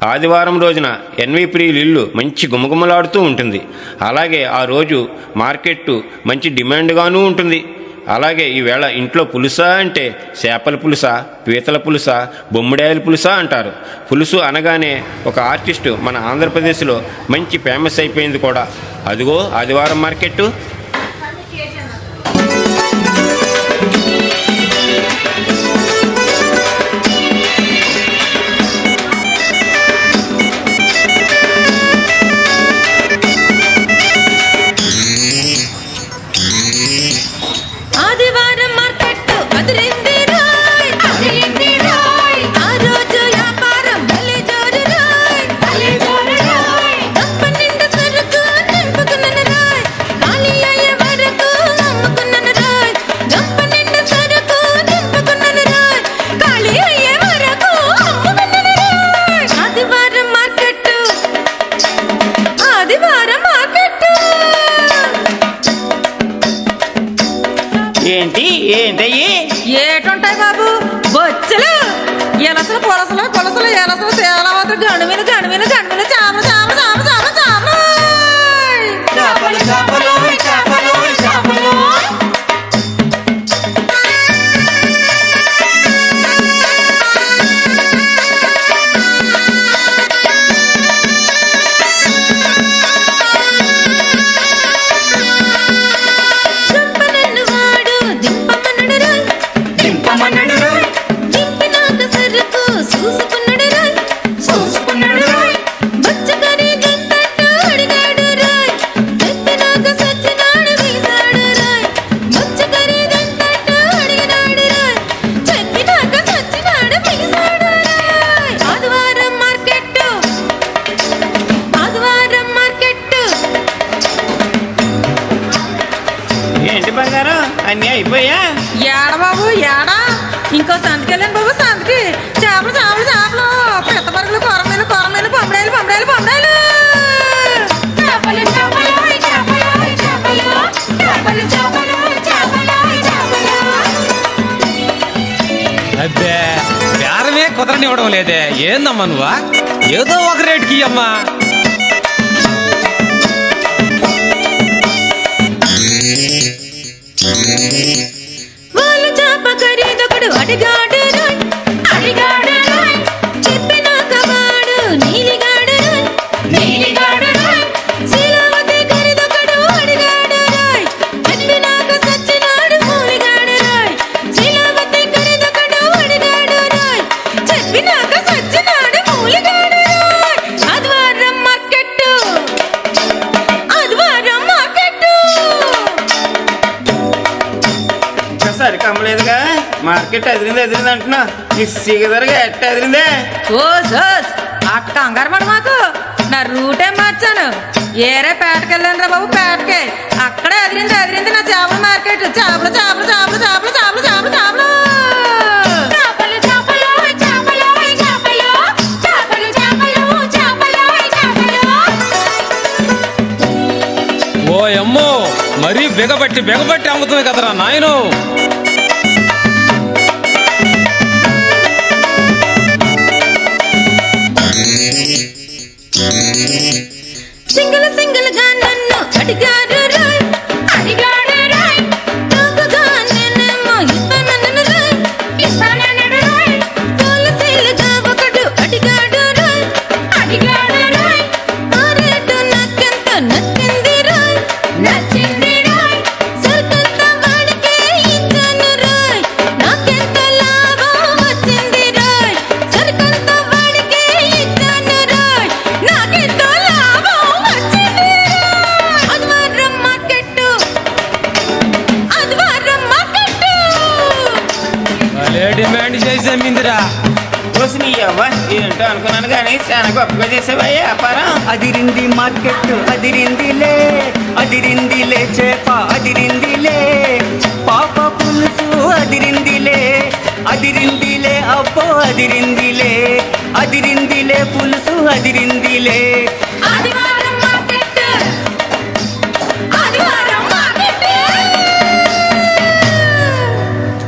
ఆదివారం రోజున ఎన్వి ప్రియుల ఇల్లు మంచి గుమగుమలాడుతూ ఉంటుంది. అలాగే ఆ రోజు మార్కెట్టు మంచి డిమాండ్గానూ ఉంటుంది. అలాగే ఈవేళ ఇంట్లో పులుసా అంటే చేపల పులుసా, పీతల పులుసా, బొమ్మిడాయల పులుసా అంటారు. పులుసు అనగానే ఒక ఆర్టిస్టు మన ఆంధ్రప్రదేశ్లో మంచి ఫేమస్ అయిపోయింది కూడా. అదిగో ఆదివారం మార్కెట్టు. ఏంటి ఏంటయ్యి? ఏటుంటాయి బాబు, బొచ్చలు, ఎలసలు, పొలసలు, కొలసలు, ఎలసలు, తేలవద్దు, గణుమిని గణుమిని గణుమిని చాపలు చాపలు చాపలు చాపలు చాపలు చాపలు చాపలు చాపలు. అన్నీ అయిపోయా? ఏడ బాబు ఏడా, ఇంకో సంతకెళ్ళండి బాబు, సంతకి. చేపలు చేపలు చేపలు, పెద్ద పరుగులు, కొరమేలు కొరమేలు, పంబడాయలు పంబడాయలు పంబడాయలు. అబ్బే, బేరమే కుదరనివ్వడం లేదే. ఏందమ్మా నువ్వా? ఏదో ఒక రేటుకి అమ్మా. వాళ్ళ చేప ఖరీదొకడు అడిగాడు రోయ్, అడిగాడు రోయ్, చెప్పినాక వాడు నీలిగాడు రోయ్, నీలిగాడు రోయ్. శీలావతి ఖరీదొకడు అడిగాడు రోయ్, చెప్పినాక సచ్చినాడు మూలిగాడు రోయ్. శీలావతి ఖరీదొకడు అడిగాడు రోయ్, చెప్పినాక సచ్చినాడు మూలిగాడు రోయ్. ఆదివారం మార్కెట్టు, ఆదివారం మార్కెట్టు. సరే కమ్మలేదుగా, మార్కెట్ ఎదిరింది ఎదిరింది అంటున్నా. నిశ్చిగదరగా ఎట్ట ఎదిరిందే? ఓ సోస్, అక్క కంగారు పడ మాకు, నా రూటే మార్చాను. ఏరే పేటకెళ్ళాను రా బాబు, పేటకే. అక్కడే ఎదిరింది ఎదిరింది నా చేపల మార్కెట్. చేపలు చేపలు చేపలు చేపలు చేపలు చేపలు చేపలు. ఓ అమ్మో, మరీ బిగబట్టి బిగబట్టి అమ్ముతుంది కదరా నాయను. సింగిల్ సింగిల్ గా నన్ను అడిగారు రాయ్, అడిగాడు రాయ్. తోకగా నేనేమో ఇస్తానన్ను రాయ్, ఇస్తానన్నాడు రాయ్. పోలీసులుగా ఒకడు అడిగాడు రాయ్, అడిగాడు రాయ్. ఆ రేటు నాకెంత నచ్చింది రాయ్, నచ్చింది రాయ్. సరుకంతా వాడికే ఇచ్చాను రాయ్, నాకెంత లాభం వచ్చింది రాయ్. సరుకంతా వాడికే ఇచ్చాను రాయ్, నాకెంత లాభం వచ్చింది రాయ్. ఆదివారం మార్కెట్టు, ఆదివారం మార్కెట్టు. భలే డిమాండ్ చేసి అమ్మిందిరా. నీ అవ్వ ఏంటో అనుకున్నాను కానీ చాలా గొప్పగా చేసేవా వ్యాపారం. అదిరింది మార్కెట్, అదిరిందిలే, అదిరిందిలే చేప, అదిరిందిలే పాప పులుసు, అదిరిందిలే, అదిరిందిలే అబ్బో, అదిరిందిలే, అదిరిందిలే పులుసు, అదిరిందిలే.